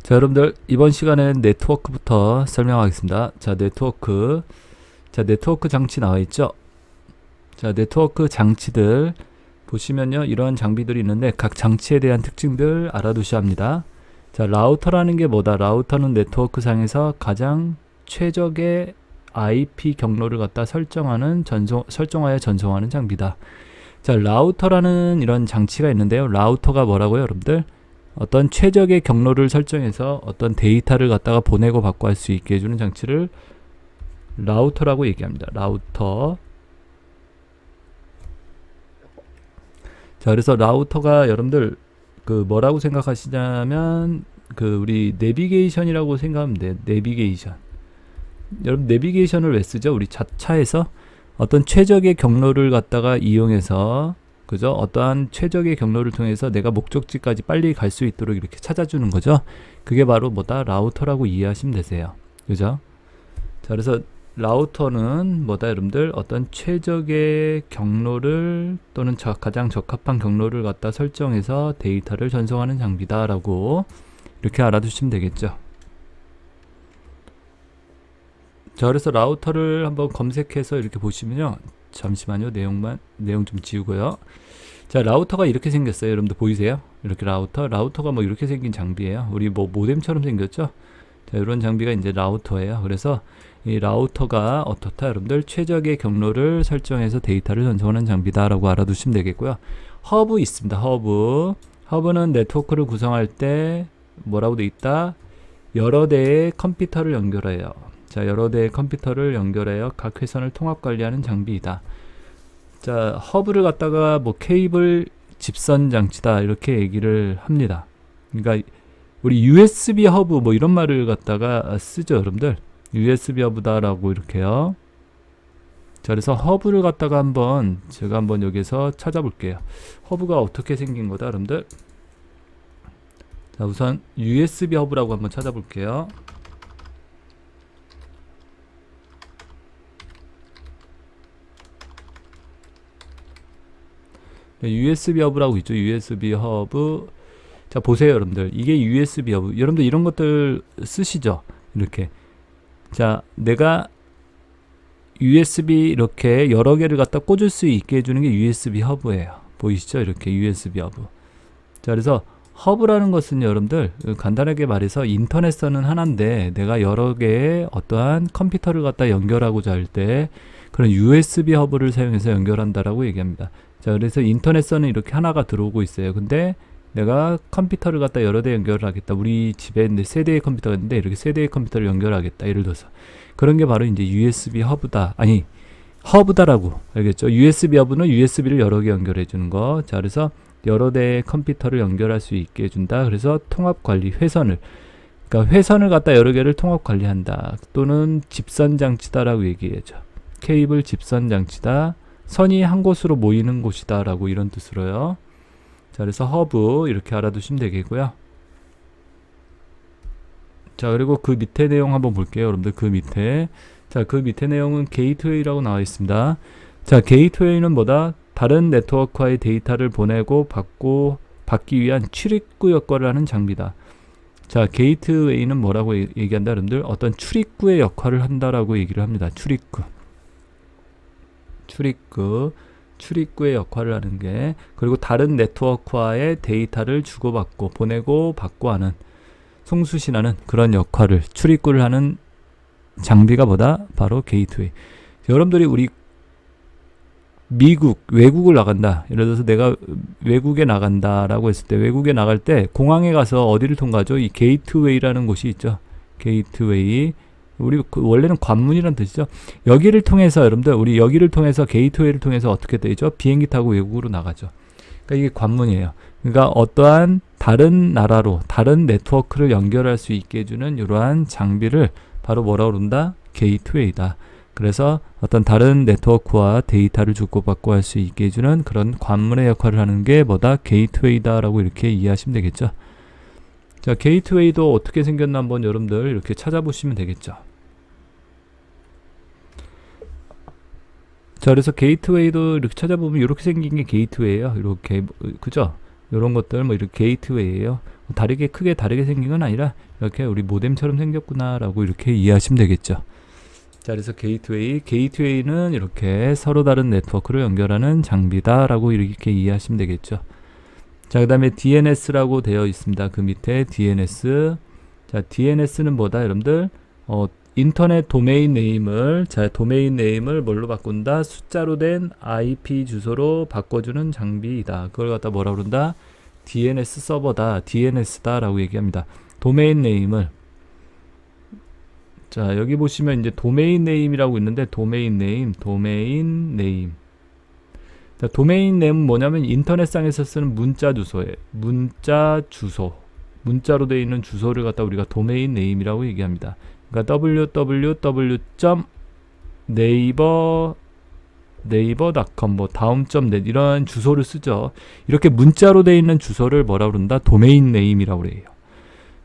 자, 여러분들 이번 시간에는 네트워크부터 설명하겠습니다. 자, 네트워크. 자, 네트워크 장치 나와 있죠? 자, 네트워크 장치들 보시면요, 이러한 장비들이 있는데 각 장치에 대한 특징들 알아두셔야 합니다. 자, 라우터라는 게 뭐다? 라우터는 네트워크 상에서 가장 최적의 IP 경로를 갖다 설정하여 전송하는 장비다. 자, 라우터라는 이런 장치가 있는데요. 라우터가 뭐라고요, 여러분들? 어떤 최적의 경로를 설정해서 어떤 데이터를 갖다가 보내고 받고 할 수 있게 해주는 장치를 라우터라고 얘기합니다. 라우터. 자, 그래서 라우터가 여러분들 그 뭐라고 생각하시냐면 그 우리 내비게이션이라고 생각하면 돼요. 내비게이션. 여러분 내비게이션을 왜 쓰죠? 우리 차에서 어떤 최적의 경로를 갖다가 이용해서, 그죠? 어떠한 최적의 경로를 통해서 내가 목적지까지 빨리 갈 수 있도록 이렇게 찾아주는 거죠. 그게 바로 뭐다? 라우터라고 이해하시면 되세요. 그죠? 자, 그래서 라우터는 뭐다, 여러분들? 어떤 최적의 경로를 또는 가장 적합한 경로를 갖다 설정해서 데이터를 전송하는 장비다라고 이렇게 알아두시면 되겠죠. 자, 그래서 라우터를 한번 검색해서 이렇게 보시면요. 잠시만요. 내용 좀 지우고요. 자, 라우터가 이렇게 생겼어요. 여러분들 보이세요? 이렇게 라우터가 뭐 이렇게 생긴 장비예요. 우리 뭐 모뎀처럼 생겼죠? 자, 이런 장비가 이제 라우터예요. 그래서 이 라우터가 어떻다, 여러분들? 최적의 경로를 설정해서 데이터를 전송하는 장비다라고 알아두시면 되겠고요. 허브 있습니다. 허브는 네트워크를 구성할 때 뭐라고 돼 있다? 여러 대의 컴퓨터를 연결해요. 자, 여러 대의 컴퓨터를 연결하여 각 회선을 통합 관리하는 장비이다. 자, 허브를 갖다가 뭐 케이블 집선 장치다 이렇게 얘기를 합니다. 그러니까 우리 USB 허브 뭐 이런 말을 갖다가 쓰죠, 여러분들. USB 허브다라고 이렇게요. 자, 그래서 허브를 갖다가 제가 한번 여기서 찾아볼게요. 허브가 어떻게 생긴 거다, 여러분들. 자, 우선 USB 허브라고 한번 찾아볼게요. USB 허브라고 있죠. USB 허브. 자, 보세요, 여러분들. 이게 USB 허브. 여러분들 이런 것들 쓰시죠? 이렇게. 자, 내가 USB 이렇게 여러 개를 갖다 꽂을 수 있게 해주는 게 USB 허브예요. 보이시죠? 이렇게 USB 허브. 자, 그래서 허브라는 것은 여러분들 간단하게 말해서 인터넷선은 하나인데 내가 여러 개의 어떠한 컴퓨터를 갖다 연결하고자 할 때 그런 USB 허브를 사용해서 연결한다라고 얘기합니다. 자, 그래서 인터넷선은 이렇게 하나가 들어오고 있어요. 근데 내가 컴퓨터를 갖다 여러 대 연결을 하겠다. 우리 집에 세 대의 컴퓨터가 있는데 이렇게 세 대의 컴퓨터를 연결하겠다. 예를 들어서. 그런 게 바로 이제 USB 허브다. 아니, 허브다라고. 알겠죠? USB 허브는 USB를 여러 개 연결해 주는 거. 자, 그래서 여러 대의 컴퓨터를 연결할 수 있게 해준다. 그래서 통합 관리, 그러니까 회선을 갖다 여러 개를 통합 관리한다. 또는 집선 장치다라고 얘기해죠. 케이블 집선 장치다. 선이 한 곳으로 모이는 곳이다 라고 이런 뜻으로요. 자, 그래서 허브 이렇게 알아두시면 되겠고요. 자, 그리고 그 밑에 내용 한번 볼게요, 여러분들. 그 밑에 내용은 게이트웨이라고 나와 있습니다. 자, 게이트웨이는 뭐다? 다른 네트워크와의 데이터를 보내고 받기 위한 출입구 역할을 하는 장비다. 자, 게이트웨이는 뭐라고 얘기한다, 여러분들? 어떤 출입구의 역할을 한다라고 얘기를 합니다. 출입구의 역할을 하는 게, 그리고 다른 네트워크와의 데이터를 주고받고 보내고 받고 하는, 송수신하는 그런 역할을, 출입구를 하는 장비가 뭐다? 바로 게이트웨이. 여러분들이 우리 외국을 나간다. 예를 들어서 내가 외국에 나간다라고 했을 때, 외국에 나갈 때 공항에 가서 어디를 통과하죠? 이 게이트웨이라는 곳이 있죠. 게이트웨이. 우리 원래는 관문이란 뜻이죠. 여기를 통해서, 여러분들, 우리 여기를 통해서, 게이트웨이를 통해서 어떻게 되죠? 비행기 타고 외국으로 나가죠. 그러니까 이게 관문이에요. 그러니까 어떠한 다른 나라로 다른 네트워크를 연결할 수 있게 해주는 이러한 장비를 바로 뭐라고 그런다? 게이트웨이다. 그래서 어떤 다른 네트워크와 데이터를 주고받고 할 수 있게 해주는 그런 관문의 역할을 하는 게 뭐다? 게이트웨이다라고 이렇게 이해하시면 되겠죠. 자, 게이트웨이도 어떻게 생겼나 한번 여러분들 이렇게 찾아보시면 되겠죠. 자, 그래서 게이트웨이도 이렇게 찾아보면 이렇게 생긴 게 게이트웨이예요. 이렇게, 그죠? 이런 것들 뭐 이렇게 게이트웨이예요. 다르게 크게 다르게 생긴 건 아니라 이렇게 우리 모뎀처럼 생겼구나 라고 이렇게 이해하시면 되겠죠. 자, 그래서 게이트웨이는 이렇게 서로 다른 네트워크를 연결하는 장비다 라고 이렇게 이해하시면 되겠죠. 자, 그 다음에 DNS라고 되어 있습니다. 그 밑에 DNS. 자, DNS는 뭐다 여러분들? 인터넷 도메인 네임을, 자, 도메인 네임을 뭘로 바꾼다? 숫자로 된 IP 주소로 바꿔주는 장비이다. 그걸 갖다 뭐라 그런다? DNS 서버다, DNS다 라고 얘기합니다. 도메인 네임을, 자, 여기 보시면 이제 도메인 네임이라고 있는데, 도메인 네임. 자, 도메인 네임은 뭐냐면 인터넷상에서 쓰는 문자 주소에 문자로 되어 있는 주소를 갖다 우리가 도메인 네임이라고 얘기합니다. 그러니까 www.naver.com 뭐 다음.net 이런 주소를 쓰죠. 이렇게 문자로 되어 있는 주소를 뭐라 그런다? 도메인 네임이라고 그래요.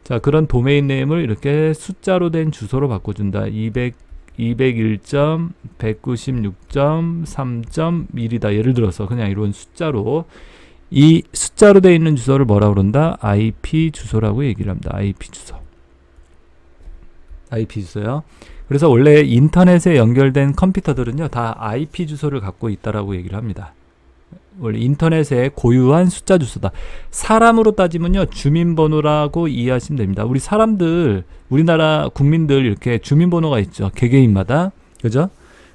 자, 그런 도메인 네임을 이렇게 숫자로 된 주소로 바꿔준다. 201.196.3.1이다. 예를 들어서 그냥 이런 숫자로, 이 숫자로 되어 있는 주소를 뭐라 그런다? IP 주소라고 얘기를 합니다. IP 주소요. 그래서 원래 인터넷에 연결된 컴퓨터들은요, 다 IP 주소를 갖고 있다라고 얘기를 합니다. 원래 인터넷에 고유한 숫자 주소다. 사람으로 따지면요, 주민번호라고 이해하시면 됩니다. 우리나라 국민들 이렇게 주민번호가 있죠. 개개인마다. 그죠?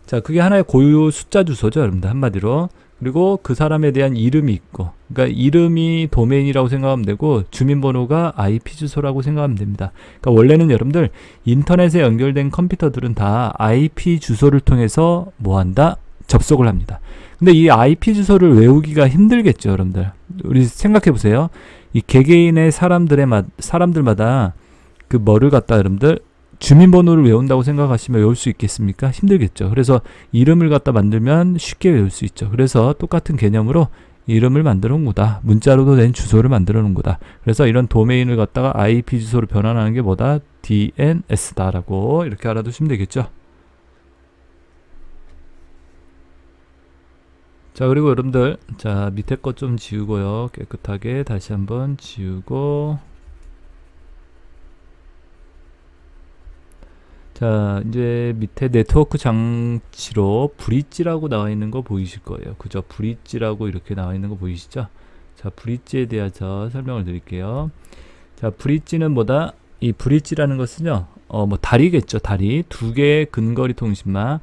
자, 그게 하나의 고유 숫자 주소죠, 여러분들. 한마디로. 그리고 그 사람에 대한 이름이 있고, 그러니까 이름이 도메인이라고 생각하면 되고 주민번호가 IP 주소라고 생각하면 됩니다. 그러니까 원래는 여러분들 인터넷에 연결된 컴퓨터들은 다 IP 주소를 통해서 뭐한다? 접속을 합니다. 근데 이 IP 주소를 외우기가 힘들겠죠, 여러분들. 우리 생각해 보세요. 이 개개인의 사람들마다 그 뭐를 갖다 여러분들 주민번호를 외운다고 생각하시면 외울 수 있겠습니까? 힘들겠죠. 그래서 이름을 갖다 만들면 쉽게 외울 수 있죠. 그래서 똑같은 개념으로 이름을 만들어 놓은 거다. 문자로도 된 주소를 만들어 놓은 거다. 그래서 이런 도메인을 갖다가 IP 주소로 변환하는 게 뭐다? DNS다라고 이렇게 알아두시면 되겠죠. 자, 그리고 여러분들, 자, 밑에 것 좀 지우고요. 깨끗하게 다시 한번 지우고, 자, 이제 밑에 네트워크 장치로 브릿지라고 나와 있는 거 보이실 거예요. 그죠? 브릿지라고 이렇게 나와 있는 거 보이시죠? 자, 브릿지에 대해서 설명을 드릴게요. 자, 브릿지는 뭐다? 이 브릿지라는 것은요, 뭐 다리겠죠. 다리. 두 개의 근거리 통신망,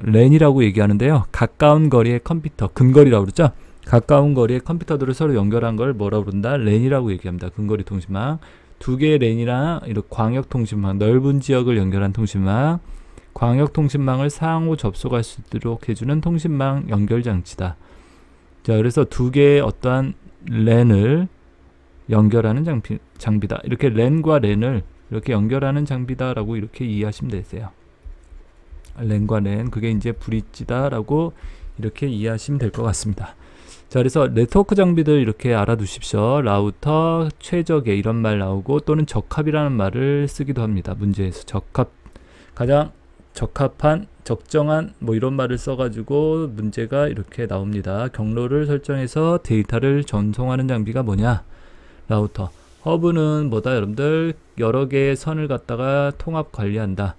랜이라고 얘기하는데요. 가까운 거리의 컴퓨터, 근거리라고 그러죠? 가까운 거리의 컴퓨터들을 서로 연결한 걸 뭐라고 그런다? 랜이라고 얘기합니다. 근거리 통신망. 두 개의 랜이나 이렇게 광역 통신망, 넓은 지역을 연결한 통신망, 광역 통신망을 상호 접속할 수 있도록 해주는 통신망 연결 장치다. 자, 그래서 두 개의 어떠한 랜을 연결하는 장비다. 이렇게 랜과 랜을 이렇게 연결하는 장비다라고 이렇게 이해하시면 되세요. 랜과 랜, 그게 이제 브릿지다라고 이렇게 이해하시면 될 것 같습니다. 자, 그래서 네트워크 장비들 이렇게 알아두십시오. 라우터, 최적의 이런 말 나오고, 또는 적합이라는 말을 쓰기도 합니다. 문제에서 가장 적합한, 적정한 뭐 이런 말을 써가지고 문제가 이렇게 나옵니다. 경로를 설정해서 데이터를 전송하는 장비가 뭐냐? 라우터. 허브는 뭐다 여러분들? 여러 개의 선을 갖다가 통합 관리한다.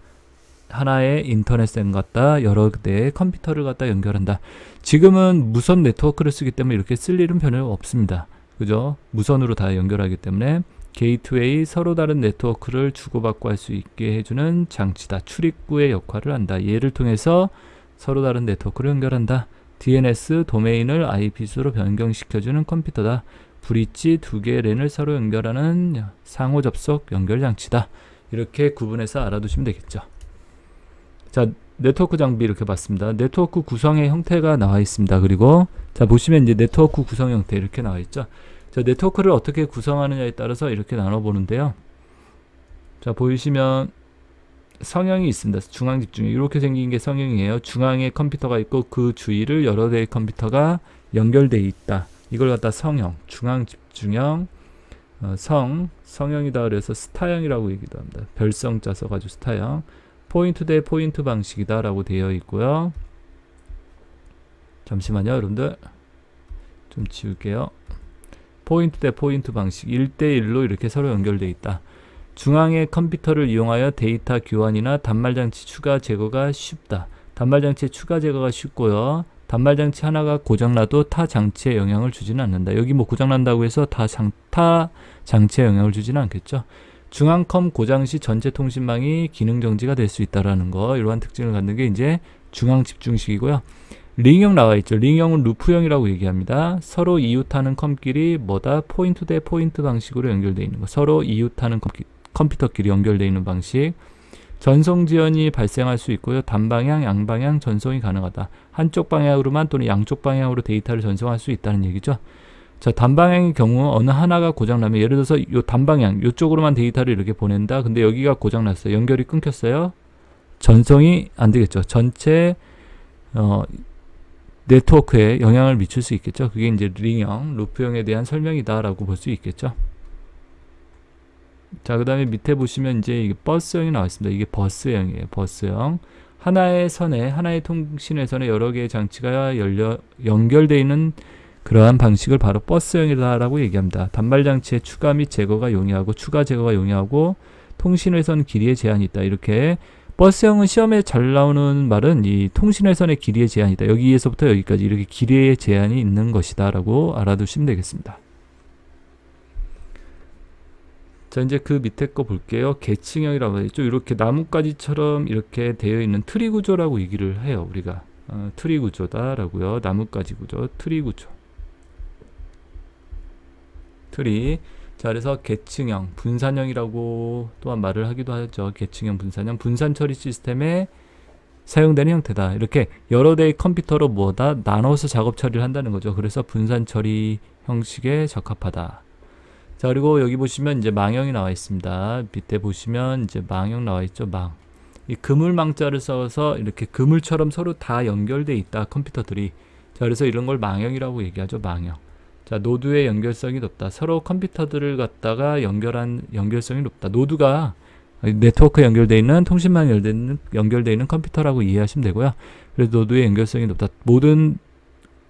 하나의 인터넷선 갖다 여러 대의 컴퓨터를 갖다 연결한다. 지금은 무선 네트워크를 쓰기 때문에 이렇게 쓸 일은 별로 없습니다. 그죠? 무선으로 다 연결하기 때문에 게이트웨이, 서로 다른 네트워크를 주고받고 할 수 있게 해주는 장치다. 출입구의 역할을 한다. 얘를 통해서 서로 다른 네트워크를 연결한다. DNS, 도메인을 IP 주소로 변경시켜주는 컴퓨터다. 브릿지, 두 개의 랜을 서로 연결하는 상호 접속 연결 장치다. 이렇게 구분해서 알아두시면 되겠죠. 자, 네트워크 장비 이렇게 봤습니다. 네트워크 구성의 형태가 나와 있습니다. 그리고 자, 보시면 이제 네트워크 구성 형태 이렇게 나와 있죠. 자, 네트워크를 어떻게 구성하느냐에 따라서 이렇게 나눠 보는데요. 자, 보이시면 성형이 있습니다. 중앙 집중형 이렇게 생긴 게 성형이에요. 중앙에 컴퓨터가 있고 그 주위를 여러 대의 컴퓨터가 연결되어 있다. 이걸 갖다 성형, 중앙 집중형, 성형이다 그래서 스타형이라고 얘기도 합니다. 별성자 써가지고 스타형. 포인트 대 포인트 방식이다 라고 되어 있고요. 잠시만요, 여러분들. 좀 지울게요. 포인트 대 포인트 방식 1대1로 이렇게 서로 연결되어 있다. 중앙의 컴퓨터를 이용하여 데이터 교환이나 단말장치 추가 제거가 쉽다. 단말장치 추가 제거가 쉽고요. 단말장치 하나가 고장나도 타 장치에 영향을 주지는 않는다. 여기 뭐 고장난다고 해서 타 장치에 영향을 주지는 않겠죠. 중앙컴 고장 시 전체 통신망이 기능 정지가 될 수 있다라는 거, 이러한 특징을 갖는 게 이제 중앙 집중식이고요. 링형 나와 있죠. 링형은 루프형이라고 얘기합니다. 서로 이웃하는 컴끼리 뭐다? 포인트 대 포인트 방식으로 연결되어 있는 거. 서로 이웃하는 컴퓨터끼리 연결되어 있는 방식. 전송 지연이 발생할 수 있고요. 단방향, 양방향 전송이 가능하다. 한쪽 방향으로만 또는 양쪽 방향으로 데이터를 전송할 수 있다는 얘기죠. 자, 단방향의 경우 어느 하나가 고장나면, 예를 들어서 요 단방향, 요쪽으로만 데이터를 이렇게 보낸다. 근데 여기가 고장났어요. 연결이 끊겼어요. 전송이 안 되겠죠. 전체 네트워크에 영향을 미칠 수 있겠죠. 그게 이제 링형, 루프형에 대한 설명이다라고 볼 수 있겠죠. 자, 그 다음에 밑에 보시면 이제 이게 버스형이 나와 있습니다. 이게 버스형이에요. 버스형. 하나의 선에, 하나의 통신회선에 여러 개의 장치가 연결되어 있는 그러한 방식을 바로 버스형이다라고 얘기합니다. 단말장치의 추가 및 제거가 용이하고, 추가 제거가 용이하고, 통신회선 길이의 제한이 있다. 이렇게 버스형은 시험에 잘 나오는 말은 이 통신회선의 길이의 제한이 있다. 여기에서부터 여기까지 이렇게 길이의 제한이 있는 것이다 라고 알아두시면 되겠습니다. 자, 이제 그 밑에 거 볼게요. 계층형이라고 했죠. 이렇게 나뭇가지처럼 이렇게 되어 있는 트리 구조라고 얘기를 해요. 우리가 트리 구조다라고요. 나뭇가지 구조, 트리 구조. 트리. 자, 그래서 계층형, 분산형이라고 또한 말을 하기도 하죠. 계층형, 분산형, 분산 처리 시스템에 사용되는 형태다. 이렇게 여러 대의 컴퓨터로 뭐다? 나눠서 작업 처리를 한다는 거죠. 그래서 분산 처리 형식에 적합하다. 자, 그리고 여기 보시면 이제 망형이 나와 있습니다. 밑에 보시면 이제 망형 나와 있죠. 망. 이 그물망자를 써서 이렇게 그물처럼 서로 다 연결돼 있다. 컴퓨터들이. 자, 그래서 이런 걸 망형이라고 얘기하죠. 망형. 자, 노드의 연결성이 높다. 서로 컴퓨터들을 갖다가 연결한 연결성이 높다. 노드가 네트워크에 연결되어 있는, 통신망에 연결되어 있는 컴퓨터라고 이해하시면 되고요. 그래서 노드의 연결성이 높다. 모든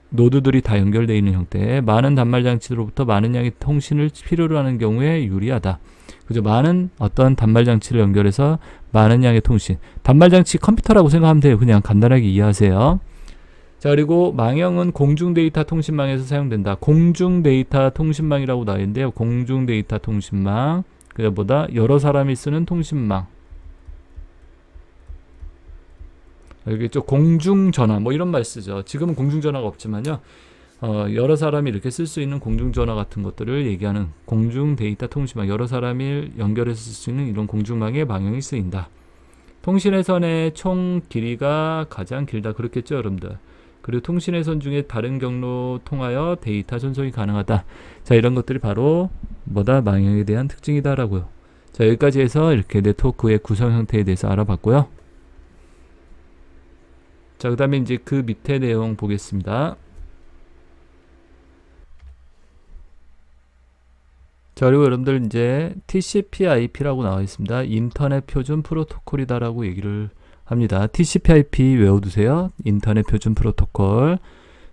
노드들이 다 연결되어 있는 형태. 많은 단말장치로부터 많은 양의 통신을 필요로 하는 경우에 유리하다. 그죠? 많은 어떤 단말장치를 연결해서 많은 양의 통신. 단말장치 컴퓨터라고 생각하면 돼요. 그냥 간단하게 이해하세요. 자, 그리고 망형은 공중 데이터 통신망에서 사용된다. 공중 데이터 통신망이라고 나와 있는데요. 공중 데이터 통신망. 그보다 여러 사람이 쓰는 통신망. 여기 좀 공중전화 뭐 이런 말 쓰죠. 지금은 공중전화가 없지만요. 여러 사람이 이렇게 쓸 수 있는 공중전화 같은 것들을 얘기하는 공중 데이터 통신망. 여러 사람을 연결해서 쓸 수 있는 이런 공중망의 망형이 쓰인다. 통신회선의 총 길이가 가장 길다. 그렇겠죠, 여러분들. 그리고 통신회선 중에 다른 경로 통하여 데이터 전송이 가능하다. 자, 이런 것들이 바로 뭐다? 망형에 대한 특징이다라고요. 자, 여기까지 해서 이렇게 네트워크의 구성 형태에 대해서 알아봤고요. 자, 그 다음에 이제 그 밑에 내용 보겠습니다. 자, 그리고 여러분들 이제 TCP/IP라고 나와 있습니다. 인터넷 표준 프로토콜이다라고 얘기를 합니다. TCP/IP 외워두세요. 인터넷 표준 프로토콜.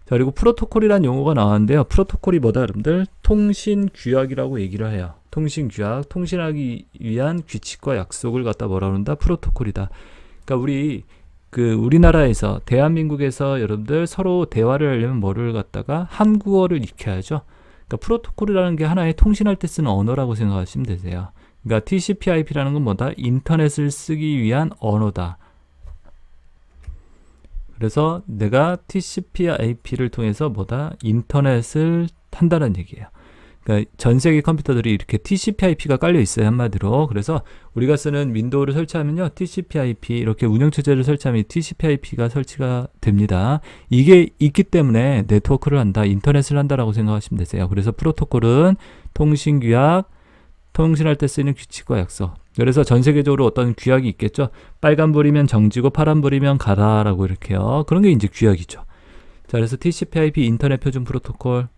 자, 그리고 프로토콜이란 용어가 나왔는데요. 프로토콜이 뭐다, 여러분들? 통신 규약이라고 얘기를 해요. 통신 규약, 통신하기 위한 규칙과 약속을 갖다 뭐라 그런다? 프로토콜이다. 그러니까 우리나라에서, 대한민국에서 여러분들 서로 대화를 하려면 뭐를 갖다가 한국어를 익혀야죠. 그러니까 프로토콜이라는 게 하나의 통신할 때 쓰는 언어라고 생각하시면 되세요. 그러니까 TCP/IP라는 건 뭐다? 인터넷을 쓰기 위한 언어다. 그래서 내가 TCP/IP를 통해서 뭐다? 인터넷을 한다는 얘기예요. 그러니까 전 세계 컴퓨터들이 이렇게 TCP/IP가 깔려 있어요, 한마디로. 그래서 우리가 쓰는 윈도우를 설치하면요, TCP/IP 이렇게 운영체제를 설치하면 TCP/IP가 설치가 됩니다. 이게 있기 때문에 네트워크를 한다, 인터넷을 한다라고 생각하시면 되세요. 그래서 프로토콜은 통신규약, 통신할 때 쓰이는 규칙과 약속. 그래서 전 세계적으로 어떤 규약이 있겠죠. 빨간불이면 정지고 파란불이면 가라라고 이렇게요. 그런 게 이제 규약이죠. 자, 그래서 TCP/IP 인터넷 표준 프로토콜.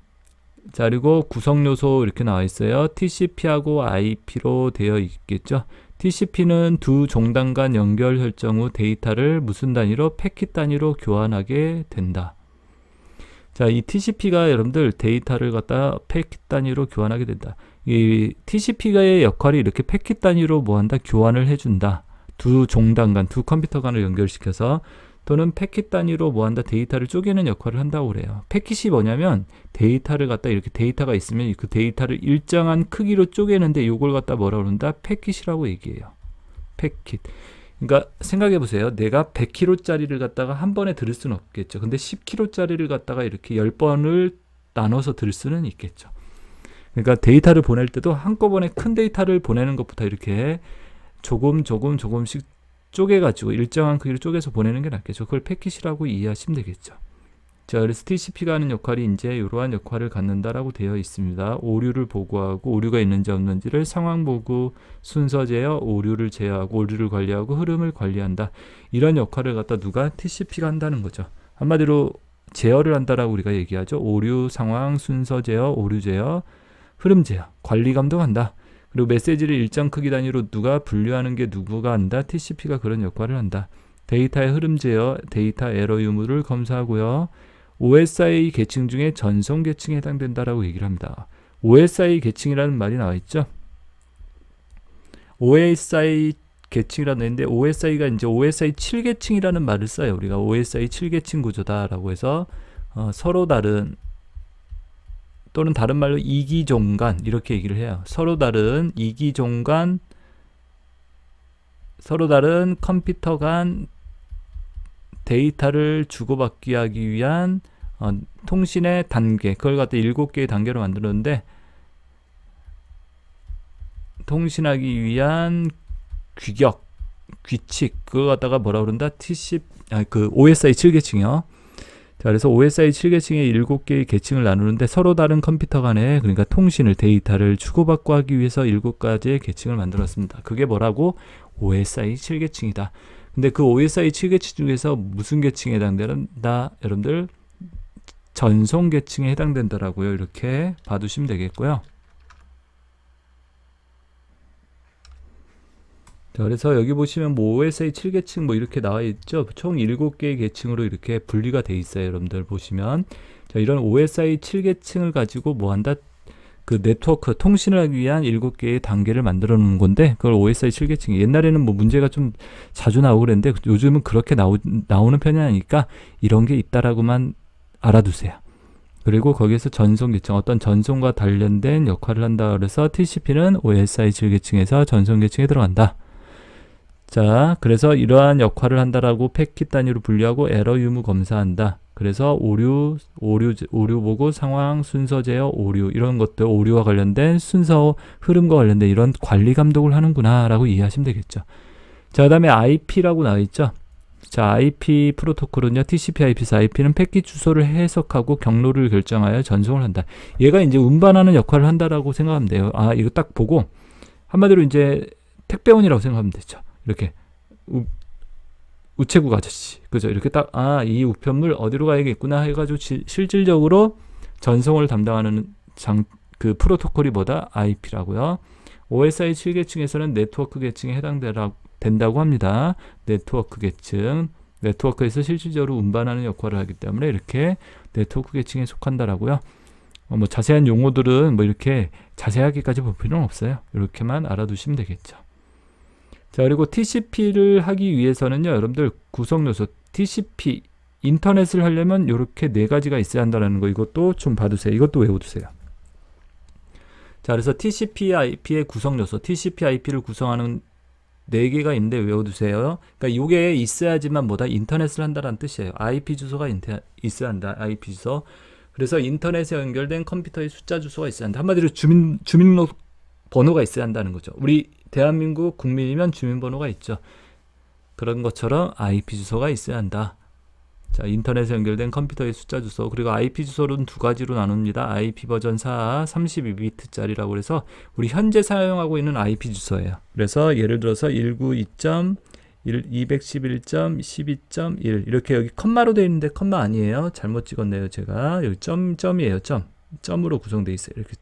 자, 그리고 구성 요소 이렇게 나와 있어요. TCP하고 IP로 되어 있겠죠. TCP는 두 종단 간 연결 설정 후 데이터를 무슨 단위로? 패킷 단위로 교환하게 된다. 자, 이 TCP가 여러분들 데이터를 갖다 패킷 단위로 교환하게 된다. 이 TCP가의 역할이 이렇게 패킷 단위로 뭐한다? 교환을 해준다. 두 종단 간, 두 컴퓨터 간을 연결시켜서 또는 패킷 단위로 뭐한다? 데이터를 쪼개는 역할을 한다고 그래요. 패킷이 뭐냐면 데이터를 갖다 이렇게 데이터가 있으면 그 데이터를 일정한 크기로 쪼개는데 이걸 갖다 뭐라 그런다? 패킷이라고 얘기해요. 패킷. 그러니까 생각해 보세요. 내가 100kg짜리를 갖다가 한 번에 들을 수는 없겠죠. 근데 10kg짜리를 갖다가 이렇게 10번을 나눠서 들을 수는 있겠죠. 그러니까 데이터를 보낼 때도 한꺼번에 큰 데이터를 보내는 것부터 이렇게 조금씩 쪼개가지고 일정한 크기로 쪼개서 보내는 게 낫겠죠. 그걸 패킷이라고 이해하시면 되겠죠. 자, 그래서 TCP가 하는 역할이 이제 이러한 역할을 갖는다라고 되어 있습니다. 오류를 보고하고 오류가 있는지 없는지를 상황 보고 순서 제어, 오류를 제어하고 오류를 관리하고 흐름을 관리한다. 이런 역할을 갖다 누가? TCP가 한다는 거죠. 한마디로 제어를 한다라고 우리가 얘기하죠. 오류, 상황, 순서 제어, 오류 제어, 흐름 제어, 관리 감독한다. 그리고 메시지를 일정 크기 단위로 누가 분류하는 게 누구가 한다? TCP가 그런 역할을 한다. 데이터의 흐름 제어, 데이터 에러 유무를 검사하고요. OSI 계층 중에 전송 계층에 해당된다라고 얘기를 합니다. OSI 계층이라는 말이 나와 있죠. OSI 계층이라는 했는데 OSI가 이제 OSI 7계층이라는 말을 써요. 우리가 OSI 7계층 구조다라고 해서 서로 다른 또는 다른 말로 이기종간 이렇게 얘기를 해요. 서로 다른 이기종간, 서로 다른 컴퓨터 간 데이터를 주고받기 하기 위한 통신의 단계, 그걸 갖다 7개의 단계로 만들었는데 통신하기 위한 규격, 규칙, 그걸 갖다가 뭐라 그런다? OSI 7계층이요. 자, 그래서 OSI 7계층의 7개의 계층을 나누는데 서로 다른 컴퓨터 간에 그러니까 통신을, 데이터를 주고받고 하기 위해서 7가지의 계층을 만들었습니다. 그게 뭐라고? OSI 7계층이다. 근데 그 OSI 7계층 중에서 무슨 계층에 해당된다? 여러분들 전송 계층에 해당된다라고요. 이렇게 봐두시면 되겠고요. 자, 그래서 여기 보시면 뭐 OSI 7계층 뭐 이렇게 나와 있죠. 총 7개의 계층으로 이렇게 분리가 돼 있어요. 여러분들 보시면. 자, 이런 OSI 7계층을 가지고 뭐 한다? 그 네트워크, 통신을 하기 위한 7개의 단계를 만들어 놓은 건데 그걸 OSI 7계층. 옛날에는 뭐 문제가 좀 자주 나오고 그랬는데 요즘은 그렇게 나오는 편이 아니니까 이런 게 있다라고만 알아두세요. 그리고 거기에서 전송 계층, 어떤 전송과 관련된 역할을 한다. 그래서 TCP는 OSI 7계층에서 전송 계층에 들어간다. 자, 그래서 이러한 역할을 한다라고 패킷 단위로 분류하고 에러 유무 검사한다. 그래서 오류 보고 상황, 순서 제어, 오류 이런 것들, 오류와 관련된 순서, 흐름과 관련된 이런 관리 감독을 하는구나 라고 이해하시면 되겠죠. 자, 그 다음에 IP라고 나와 있죠. 자, IP 프로토콜은요, TCP, IP에서 IP는 패킷 주소를 해석하고 경로를 결정하여 전송을 한다. 얘가 이제 운반하는 역할을 한다라고 생각하면 돼요. 아, 이거 딱 보고 한마디로 이제 택배원이라고 생각하면 되죠. 이렇게 우체국 아저씨, 그죠? 이렇게 딱 이 우편물 어디로 가야겠구나 해가지고 실질적으로 전송을 담당하는 그 프로토콜이 뭐다? IP라고요. OSI 7계층에서는 네트워크 계층에 해당된다고 합니다. 네트워크 계층, 네트워크에서 실질적으로 운반하는 역할을 하기 때문에 이렇게 네트워크 계층에 속한다라고요. 뭐 자세한 용어들은 뭐 이렇게 자세하게까지 볼 필요는 없어요. 이렇게만 알아두시면 되겠죠. 자, 그리고 TCP를 하기 위해서는요, 여러분들 구성 요소, TCP, 인터넷을 하려면 이렇게 4가지가 있어야 한다는 거, 이것도 좀 봐두세요. 이것도 외워두세요. 자, 그래서 TCP, IP의 구성 요소, TCP, IP를 구성하는 4개가 있는데 외워두세요. 그러니까 이게 있어야지만 뭐다? 인터넷을 한다는 뜻이에요. IP 주소가 있어야 한다. IP 주소. 그래서 인터넷에 연결된 컴퓨터의 숫자 주소가 있어야 한다. 한마디로 주민등록 번호가 있어야 한다는 거죠. 우리 대한민국 국민이면 주민번호가 있죠. 그런 것처럼 IP 주소가 있어야 한다. 자, 인터넷에 연결된 컴퓨터의 숫자 주소, 그리고 IP 주소는 2가지로 나눕니다. IP 버전 4, 32비트짜리라고 해서 우리 현재 사용하고 있는 IP 주소예요. 그래서 예를 들어서 192.211.12.1 이렇게 여기 컴마로 되어 있는데 컴마 아니에요. 잘못 찍었네요. 제가 여기 점이에요. 점으로 구성되어 있어요. 이렇게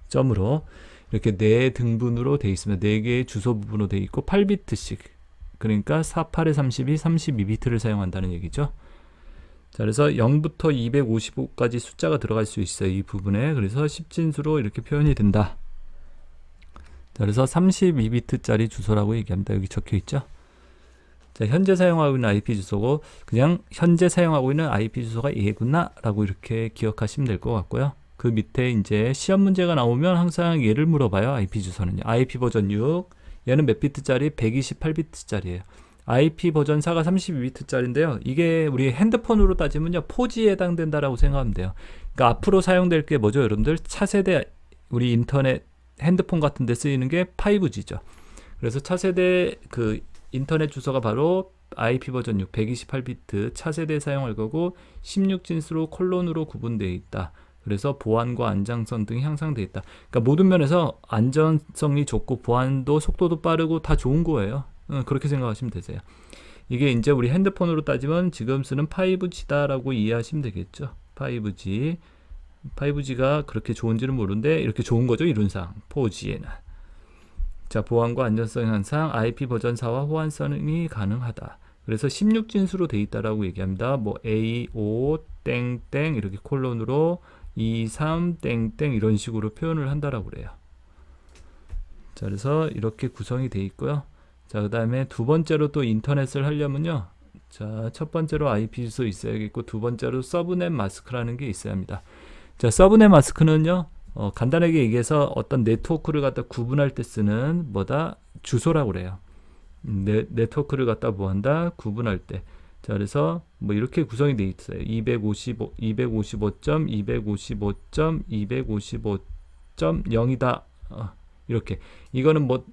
점으로 이렇게 4등분으로 되어 있습니다. 4개의 주소 부분으로 되어 있고 8비트씩, 그러니까 48에 32, 32비트를 사용한다는 얘기죠. 자, 그래서 0부터 255까지 숫자가 들어갈 수 있어요. 이 부분에. 그래서 10진수로 이렇게 표현이 된다. 자, 그래서 32비트짜리 주소라고 얘기합니다. 여기 적혀 있죠. 자, 현재 사용하고 있는 IP 주소고 그냥 현재 사용하고 있는 IP 주소가 얘구나 라고 이렇게 기억하시면 될 것 같고요. 그 밑에 이제 시험 문제가 나오면 항상 얘를 물어봐요. IP 주소는요. IP 버전 6, 얘는 몇 비트짜리? 128비트짜리예요. IP 버전 4가 32비트짜리인데요. 이게 우리 핸드폰으로 따지면요, 4G에 해당된다라고 생각하면 돼요. 그러니까 앞으로 사용될 게 뭐죠, 여러분들? 차세대 우리 인터넷 핸드폰 같은 데 쓰이는 게 5G죠. 그래서 차세대 그 인터넷 주소가 바로 IP 버전 6, 128비트 차세대에 사용할 거고 16진수로 콜론으로 구분되어 있다. 그래서 보안과 안정성 등이 향상되어 있다. 그러니까 모든 면에서 안전성이 좋고 보안도 속도도 빠르고 다 좋은 거예요. 그렇게 생각하시면 되세요. 이게 이제 우리 핸드폰으로 따지면 지금 쓰는 5G다라고 이해하시면 되겠죠. 5G. 5G가 그렇게 좋은지는 모르는데 이렇게 좋은 거죠, 이론상. 4G에는. 자, 보안과 안전성 향상, IP 버전 4와 호환성이 가능하다. 그래서 16진수로 돼 있다라고 얘기합니다. 뭐 A5 땡땡 이렇게 콜론으로 23 땡땡 이런 식으로 표현을 한다라고 그래요. 자, 그래서 이렇게 구성이 돼 있고요. 자, 그 다음에 두 번째로 또 인터넷을 하려면요. 자, 첫 번째로 IP 주소 있어야겠고 두 번째로 서브넷 마스크라는 게 있어야 합니다. 자, 서브넷 마스크는요. 간단하게 얘기해서 어떤 네트워크를 갖다 구분할 때 쓰는 뭐다? 주소라고 그래요. 네트워크를 갖다 뭐 한다? 구분할 때. 자, 그래서 뭐 이렇게 구성이 돼 있어요. 255.255.255.255.0이다. 이렇게. 이거는 뭐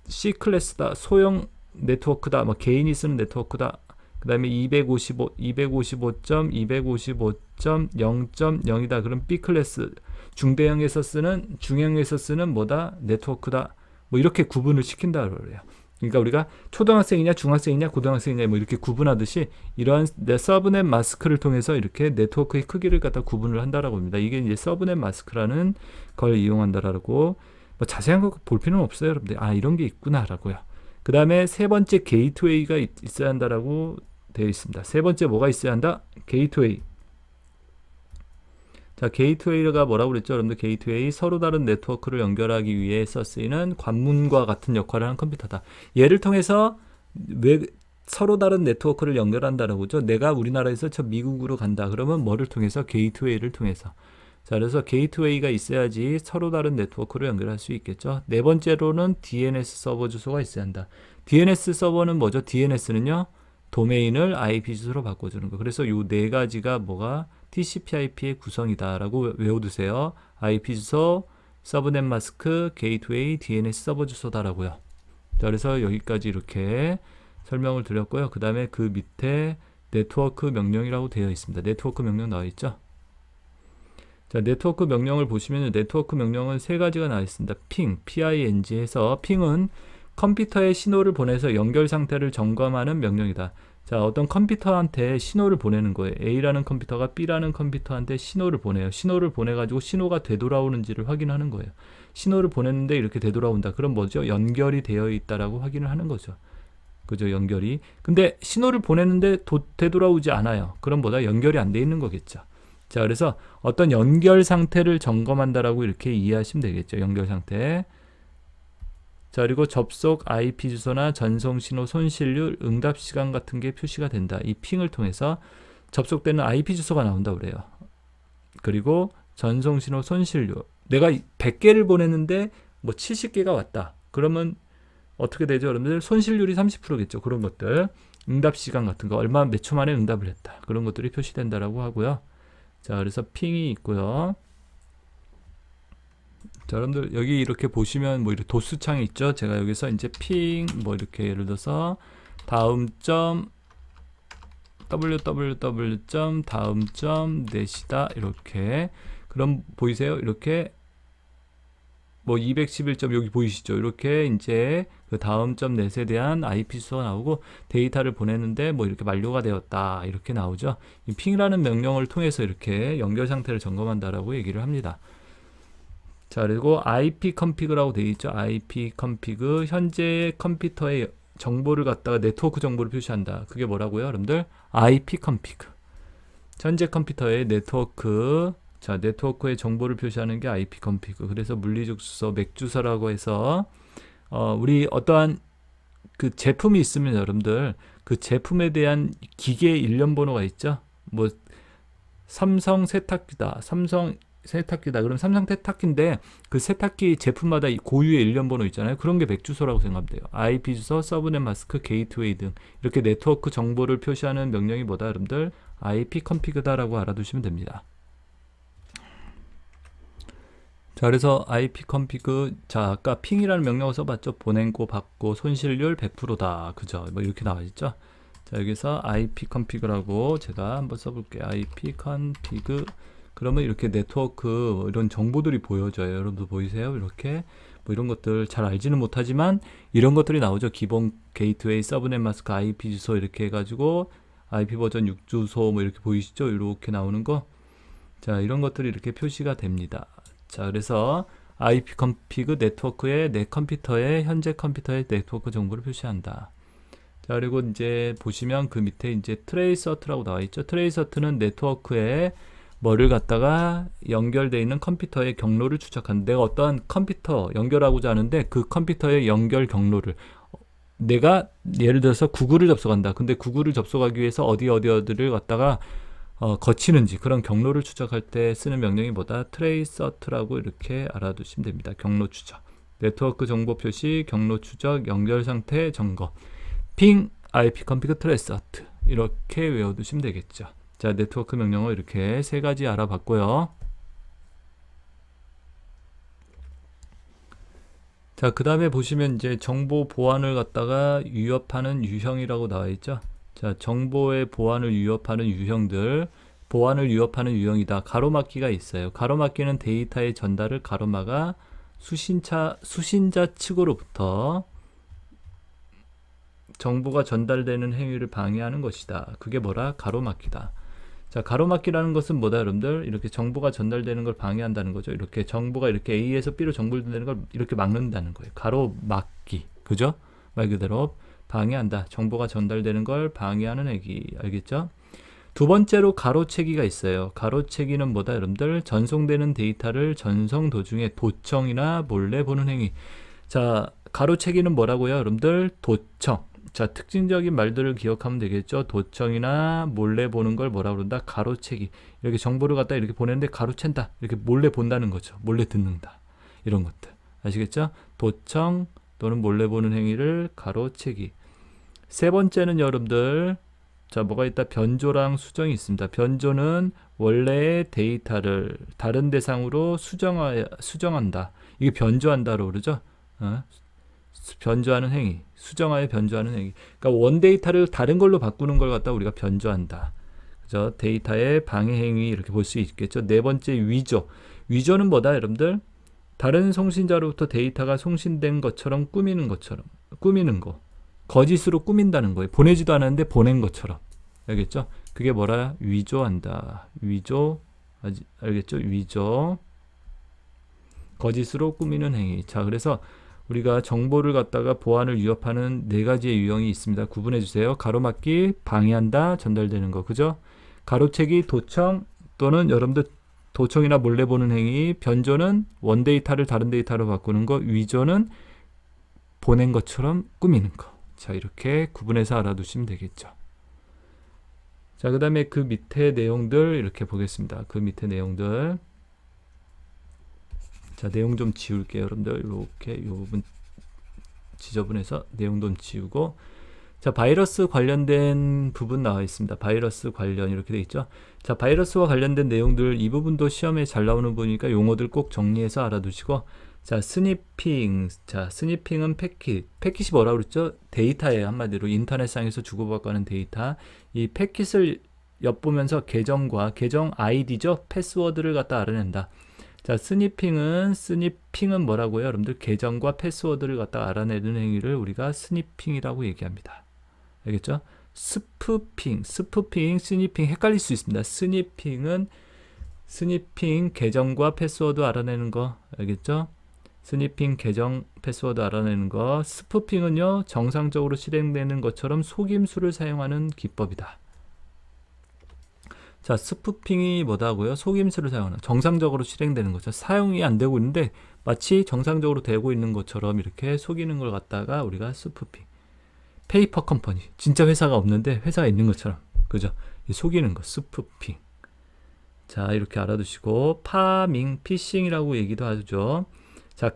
C 클래스다. 소형 네트워크다. 뭐 개인이 쓰는 네트워크다. 그 다음에 255.255.255.0.0이다. 그럼 B 클래스 중형에서 쓰는 뭐다? 네트워크다. 뭐 이렇게 구분을 시킨다 그래요. 그러니까 우리가 초등학생이냐 중학생이냐 고등학생이냐 뭐 이렇게 구분하듯이 이러한 서브넷 마스크를 통해서 이렇게 네트워크의 크기를 갖다 구분을 한다라고 합니다. 이게 이제 서브넷 마스크라는 걸 이용한다라고 뭐 자세한 거 볼 필요는 없어요, 여러분들. 아, 이런 게 있구나라고요. 그 다음에 세 번째 게이트웨이가 있어야 한다라고 되어 있습니다. 세 번째 뭐가 있어야 한다? 게이트웨이. 자, 게이트웨이가 뭐라고 그랬죠? 여러분들 게이트웨이 서로 다른 네트워크를 연결하기 위해서 쓰이는 관문과 같은 역할을 하는 컴퓨터다. 얘를 통해서 왜 서로 다른 네트워크를 연결한다라고 하죠? 내가 우리나라에서 저 미국으로 간다. 그러면 뭐를 통해서? 게이트웨이를 통해서. 자, 그래서 게이트웨이가 있어야지 서로 다른 네트워크를 연결할 수 있겠죠. 네 번째로는 DNS 서버 주소가 있어야 한다. DNS 서버는 뭐죠? DNS는요. 도메인을 IP 주소로 바꿔주는 거. 그래서 요 네 가지가 뭐가 TCP/IP의 구성이다라고 외워두세요. IP 주소, 서브넷 마스크, 게이트웨이, DNS 서버 주소다라고요. 자, 그래서 여기까지 이렇게 설명을 드렸고요. 그 다음에 그 밑에 네트워크 명령이라고 되어 있습니다. 네트워크 명령 나와 있죠. 자, 네트워크 명령을 보시면 네트워크 명령은 세 가지가 나와 있습니다. ping, PING 해서 ping은 컴퓨터에 신호를 보내서 연결 상태를 점검하는 명령이다. 자, 어떤 컴퓨터한테 신호를 보내는 거예요. A라는 컴퓨터가 B라는 컴퓨터한테 신호를 보내요. 신호를 보내가지고 신호가 되돌아오는지를 확인하는 거예요. 신호를 보냈는데 이렇게 되돌아온다. 그럼 뭐죠? 연결이 되어 있다라고 확인을 하는 거죠. 그죠? 연결이. 근데 신호를 보냈는데 되돌아오지 않아요. 그럼 뭐다? 연결이 안 돼 있는 거겠죠. 자, 그래서 어떤 연결 상태를 점검한다라고 이렇게 이해하시면 되겠죠. 연결 상태. 자, 그리고 접속 IP 주소나 전송 신호 손실률, 응답 시간 같은 게 표시가 된다. 이 핑을 통해서 접속되는 IP 주소가 나온다 그래요. 그리고 전송 신호 손실률. 내가 100개를 보냈는데 뭐 70개가 왔다. 그러면 어떻게 되죠, 여러분들? 손실률이 30%겠죠. 그런 것들. 응답 시간 같은 거 얼마 몇 초 만에 응답을 했다. 그런 것들이 표시된다라고 하고요. 자, 그래서 핑이 있고요. 자, 여러분들 여기 이렇게 보시면 뭐 이렇게 도스 창이 있죠. 제가 여기서 이제 핑 뭐 이렇게 예를 들어서 다음 점 www 다음 점 넷이다 이렇게. 그럼 보이세요? 이렇게 뭐 211점 여기 보이시죠? 이렇게 이제 그 다음 점 넷에 대한 IP 주소가 나오고 데이터를 보냈는데 뭐 이렇게 만료가 되었다 이렇게 나오죠. 이 핑이라는 명령을 통해서 이렇게 연결 상태를 점검한다라고 얘기를 합니다. 자, 그리고 IP config라고 되어 있죠. IP config 현재 컴퓨터의 정보를 갖다가 네트워크 정보를 표시한다. 그게 뭐라고요, 여러분들? IP config. 현재 컴퓨터의 네트워크, 자, 네트워크의 정보를 표시하는 게 IP 컨피그. 그래서 물리적 주소, 맥 주소라고 해서 우리 어떠한 그 제품이 있으면 여러분들 그 제품에 대한 기계 일련 번호가 있죠. 뭐 삼성 세탁기다. 그럼 삼성 세탁기인데 그 세탁기 제품마다 고유의 일련 번호 있잖아요. 그런 게 맥 주소라고 생각하면 돼요. IP 주소, 서브넷 마스크, 게이트웨이 등 이렇게 네트워크 정보를 표시하는 명령이 뭐다 여러분들? IP 컨피그다라고 알아두시면 됩니다. 자, 그래서 IP 컨피그, 자, 아까 핑이라는 명령어 써봤죠? 보낸고 받고 손실률 100%다. 그죠? 뭐 이렇게 나와 있죠? 자, 여기서 IP 컨피그라고 제가 한번 써볼게요. IP 컨피그. 그러면 이렇게 네트워크 이런 정보들이 보여져요. 여러분들 보이세요? 이렇게 뭐 이런 것들 잘 알지는 못하지만 이런 것들이 나오죠. 기본 게이트웨이, 서브넷 마스크, IP 주소 이렇게 해가지고 IP 버전 6주소 뭐 이렇게 보이시죠? 이렇게 나오는 거. 자, 이런 것들이 이렇게 표시가 됩니다. 자, 그래서 IP 컨피그 네트워크의 내 컴퓨터의 현재 컴퓨터의 네트워크 정보를 표시한다. 자, 그리고 이제 보시면 그 밑에 이제 트레이서트라고 나와 있죠. 트레이서트는 네트워크에 뭐를 갖다가 연결되어 있는 컴퓨터의 경로를 추적한다. 내가 어떠한 컴퓨터 연결하고자 하는데 그 컴퓨터의 연결 경로를 내가 예를 들어서 구글을 접속한다. 근데 구글을 접속하기 위해서 어디를 갖다가 거치는지 그런 경로를 추적할 때 쓰는 명령이 뭐다? 트레이서트라고 이렇게 알아두시면 됩니다. 경로 추적. 네트워크 정보 표시, 경로 추적, 연결 상태 점검. 핑, IP 컨피그 트레이서트. 이렇게 외워두시면 되겠죠. 자, 네트워크 명령어 이렇게 세 가지 알아봤고요. 자, 그 다음에 보시면 이제 정보 보안을 갖다가 위협하는 유형이라고 나와 있죠. 자, 정보의 보안을 위협하는 유형들, 보안을 위협하는 유형이다. 가로막기가 있어요. 가로막기는 데이터의 전달을 가로막아 수신자 측으로부터 정보가 전달되는 행위를 방해하는 것이다. 그게 뭐라? 가로막기다. 자, 가로막기라는 것은 뭐다 여러분들? 이렇게 정보가 전달되는 걸 방해한다는 거죠. 이렇게 정보가 이렇게 A에서 B로 전달되는 걸 이렇게 막는다는 거예요. 가로막기. 그죠? 말 그대로 방해한다. 정보가 전달되는 걸 방해하는 행위. 알겠죠? 두 번째로 가로채기가 있어요. 가로채기는 뭐다 여러분들? 전송되는 데이터를 전송 도중에 도청이나 몰래 보는 행위. 자, 가로채기는 뭐라고요 여러분들? 도청. 자, 특징적인 말들을 기억하면 되겠죠. 도청이나 몰래 보는 걸 뭐라고 그런다? 가로채기. 이렇게 정보를 갖다 이렇게 보내는데 가로챈다. 이렇게 몰래 본다는 거죠. 몰래 듣는다. 이런 것들. 아시겠죠? 도청 또는 몰래 보는 행위를 가로채기. 세 번째는 여러분들, 자, 뭐가 있다? 변조랑 수정이 있습니다. 변조는 원래의 데이터를 다른 대상으로 수정한다. 이게 변조한다로 그러죠. 변조하는 행위, 수정하여 변조하는 행위. 그러니까 원 데이터를 다른 걸로 바꾸는 걸 갖다 우리가 변조한다. 그죠? 데이터의 방해 행위 이렇게 볼 수 있겠죠. 네 번째 위조. 위조는 뭐다, 여러분들? 다른 송신자로부터 데이터가 송신된 것처럼 꾸미는 거. 거짓으로 꾸민다는 거예요. 보내지도 않았는데 보낸 것처럼. 알겠죠? 그게 뭐라? 위조한다. 위조. 알겠죠? 위조. 거짓으로 꾸미는 행위. 자, 그래서 우리가 정보를 갖다가 보안을 위협하는 네 가지의 유형이 있습니다. 구분해 주세요. 가로막기, 방해한다, 전달되는 거. 그죠? 가로채기, 도청 또는 여러분들 도청이나 몰래 보는 행위. 변조는 원 데이터를 다른 데이터로 바꾸는 거. 위조는 보낸 것처럼 꾸미는 거. 자, 이렇게 구분해서 알아두시면 되겠죠. 자, 그 다음에 그 밑에 내용들 이렇게 보겠습니다. 그 밑에 내용들. 자, 내용 좀 지울게요. 여러분들 이렇게 이 부분 지저분해서 내용 좀 지우고. 자, 바이러스 관련된 부분 나와 있습니다. 바이러스 관련 이렇게 돼 있죠. 자, 바이러스와 관련된 내용들 이 부분도 시험에 잘 나오는 부분이니까 용어들 꼭 정리해서 알아두시고. 자, 스니핑. 자, 스니핑은 패킷이 뭐라고 그랬죠? 데이터예요. 한마디로 인터넷상에서 주고받고 하는 데이터. 이 패킷을 엿보면서 계정과 계정 아이디죠. 패스워드를 갖다 알아낸다. 자, 스니핑은 뭐라고요? 여러분들 계정과 패스워드를 갖다 알아내는 행위를 우리가 스니핑이라고 얘기합니다. 알겠죠? 스푸핑, 스니핑 헷갈릴 수 있습니다. 스니핑 계정과 패스워드 알아내는 거. 알겠죠? 스니핑 계정 패스워드 알아내는 거. 스푸핑은요, 정상적으로 실행되는 것처럼 속임수를 사용하는 기법이다. 자, 스푸핑이 뭐다고요? 속임수를 사용하는, 정상적으로 실행되는 거죠. 사용이 안 되고 있는데 마치 정상적으로 되고 있는 것처럼 이렇게 속이는 걸 갖다가 우리가 스푸핑. 페이퍼 컴퍼니, 진짜 회사가 없는데 회사가 있는 것처럼, 그죠? 속이는 거, 스푸핑. 자, 이렇게 알아두시고, 파밍, 피싱이라고 얘기도 하죠. 자,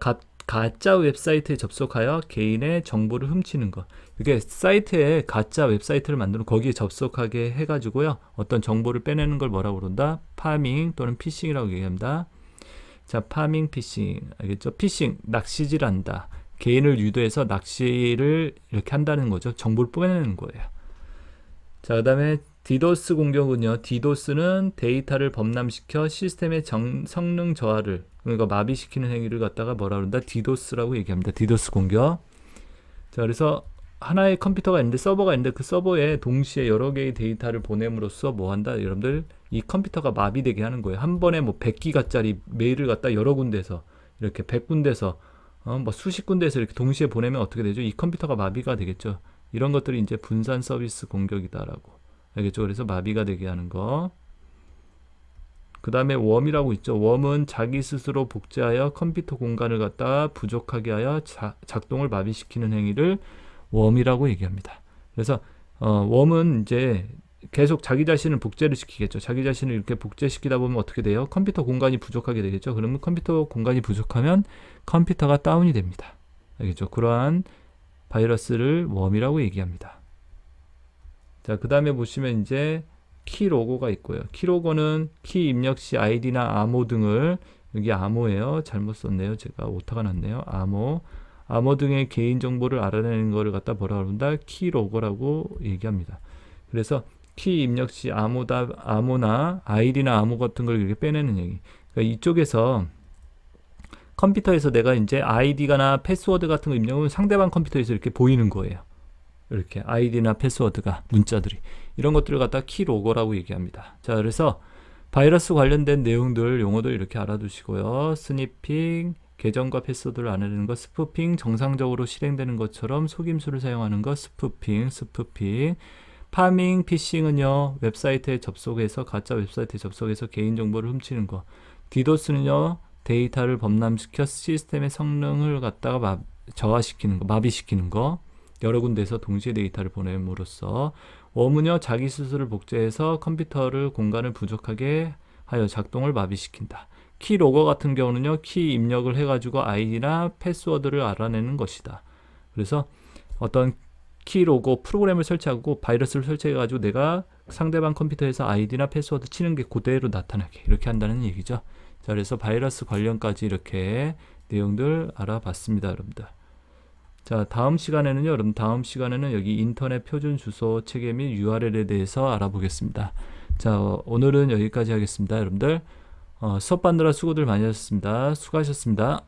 가짜 웹사이트에 접속하여 개인의 정보를 훔치는 거. 이게 사이트에 가짜 웹사이트를 만들면 거기에 접속하게 해가지고요, 어떤 정보를 빼내는 걸 뭐라고 그런다? 파밍 또는 피싱이라고 얘기합니다. 자, 파밍, 피싱. 알겠죠? 피싱, 낚시질 한다. 개인을 유도해서 낚시를 이렇게 한다는 거죠. 정보를 빼내는 거예요. 자, 그 다음에 디도스 공격은요. 디도스는 데이터를 범람시켜 시스템의 성능 저하를, 그러니까 마비시키는 행위를 갖다가 뭐라 그런다? 디도스라고 얘기합니다. 디도스 공격. 자, 그래서 하나의 컴퓨터가 있는데, 서버가 있는데 그 서버에 동시에 여러 개의 데이터를 보냄으로써 뭐 한다? 여러분들, 이 컴퓨터가 마비되게 하는 거예요. 한 번에 뭐 100기가짜리 메일을 갖다 여러 군데서 이렇게 100군데서 뭐 수십 군데에서 이렇게 동시에 보내면 어떻게 되죠? 이 컴퓨터가 마비가 되겠죠. 이런 것들이 이제 분산 서비스 공격이다라고. 알겠죠? 그래서 마비가 되게 하는 거. 그 다음에 웜이라고 있죠. 웜은 자기 스스로 복제하여 컴퓨터 공간을 갖다가 부족하게 하여 작동을 마비시키는 행위를 웜이라고 얘기합니다. 그래서 웜은 이제 계속 자기 자신을 복제를 시키겠죠. 자기 자신을 이렇게 복제시키다 보면 어떻게 돼요? 컴퓨터 공간이 부족하게 되겠죠. 그러면 컴퓨터 공간이 부족하면 컴퓨터가 다운이 됩니다. 알겠죠? 그러한 바이러스를 웜이라고 얘기합니다. 자, 그 다음에 보시면 이제 키 로고가 있고요. 키 로고는 키 입력 시 아이디나 암호 등을, 여기 암호예요. 잘못 썼네요. 제가 오타가 났네요. 암호 등의 개인 정보를 알아내는 거를 갖다 뭐라고 한다? 키 로고라고 얘기합니다. 그래서 키 입력 시 암호나 아이디나 암호 같은 걸 이렇게 빼내는 얘기. 그러니까 이쪽에서 컴퓨터에서 내가 이제 아이디나 패스워드 같은 거 입력하면 상대방 컴퓨터에서 이렇게 보이는 거예요. 이렇게 아이디나 패스워드가, 문자들이, 이런 것들을 갖다 키 로고라고 얘기합니다. 자, 그래서 바이러스 관련된 내용들, 용어들 이렇게 알아두시고요. 스니핑, 계정과 패스워드를 알아내는 거, 스푸핑, 정상적으로 실행되는 것처럼 속임수를 사용하는 거, 스푸핑. 파밍, 피싱은요, 웹사이트에 접속해서, 가짜 웹사이트에 접속해서 개인정보를 훔치는 거. 디도스는요, 데이터를 범람시켜 시스템의 성능을 갖다가 저하시키는 거, 마비시키는 거. 여러 군데에서 동시에 데이터를 보냄으로써. 웜은요, 자기 스스로를 복제해서 컴퓨터를 공간을 부족하게 하여 작동을 마비시킨다. 키 로거 같은 경우는요, 키 입력을 해가지고 아이디나 패스워드를 알아내는 것이다. 그래서 어떤 키 로고 프로그램을 설치하고 바이러스를 설치해가지고 내가 상대방 컴퓨터에서 아이디나 패스워드 치는 게 그대로 나타나게, 이렇게 한다는 얘기죠. 자, 그래서 바이러스 관련까지 이렇게 내용들 알아봤습니다, 여러분들. 자, 다음 시간에는요, 여기 인터넷 표준 주소 체계 및 URL에 대해서 알아보겠습니다. 자, 오늘은 여기까지 하겠습니다, 여러분들. 수업 받느라 수고들 많이 하셨습니다. 수고하셨습니다.